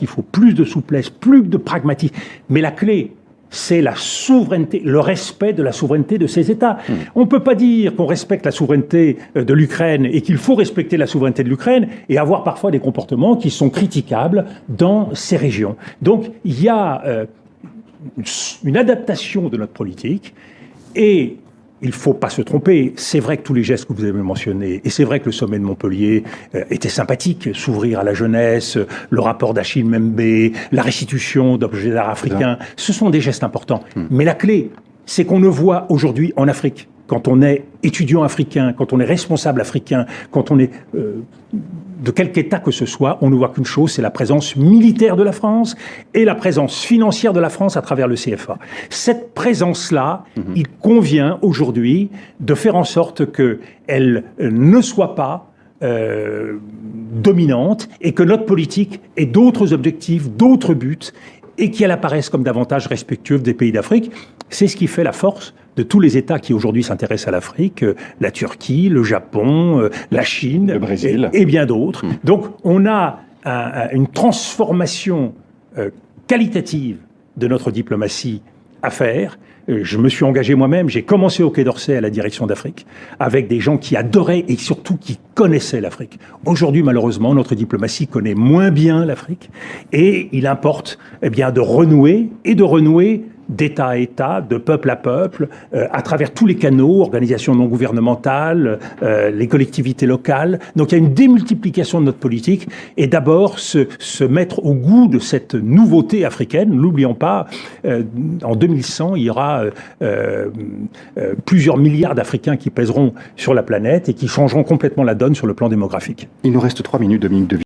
qu'il faut plus de souplesse, plus de pragmatisme. Mais la clé, c'est la souveraineté, le respect de la souveraineté de ces États. On ne peut pas dire qu'on respecte la souveraineté de l'Ukraine et qu'il faut respecter la souveraineté de l'Ukraine et avoir parfois des comportements qui sont critiquables dans ces régions. Donc, il y a une adaptation de notre politique et il ne faut pas se tromper. C'est vrai que tous les gestes que vous avez mentionnés, et c'est vrai que le sommet de Montpellier était sympathique, s'ouvrir à la jeunesse, le rapport d'Achille Mbembe, la restitution d'objets d'art africains, ce sont des gestes importants. Mais la clé, c'est qu'on ne voit aujourd'hui en Afrique, quand on est étudiant africain, quand on est responsable africain, quand on est de quelque État que ce soit, on ne voit qu'une chose, c'est la présence militaire de la France et la présence financière de la France à travers le CFA. Cette présence-là, il convient aujourd'hui de faire en sorte qu'elle ne soit pas dominante et que notre politique ait d'autres objectifs, d'autres buts et qu'elle apparaisse comme davantage respectueuse des pays d'Afrique. C'est ce qui fait la force de tous les États qui aujourd'hui s'intéressent à l'Afrique, la Turquie, le Japon, la Chine, le Brésil et bien d'autres. Donc on a une transformation qualitative de notre diplomatie à faire. Je me suis engagé moi-même, j'ai commencé au Quai d'Orsay à la direction d'Afrique, avec des gens qui adoraient et surtout qui connaissaient l'Afrique. Aujourd'hui, malheureusement, notre diplomatie connaît moins bien l'Afrique et il importe de renouer d'État à État, de peuple à peuple, à travers tous les canaux, organisations non gouvernementales, les collectivités locales. Donc il y a une démultiplication de notre politique et d'abord se mettre au goût de cette nouveauté africaine. N'oublions pas, en 2100, il y aura plusieurs milliards d'Africains qui pèseront sur la planète et qui changeront complètement la donne sur le plan démographique. Il nous reste 3 minutes, Dominique de Villepin.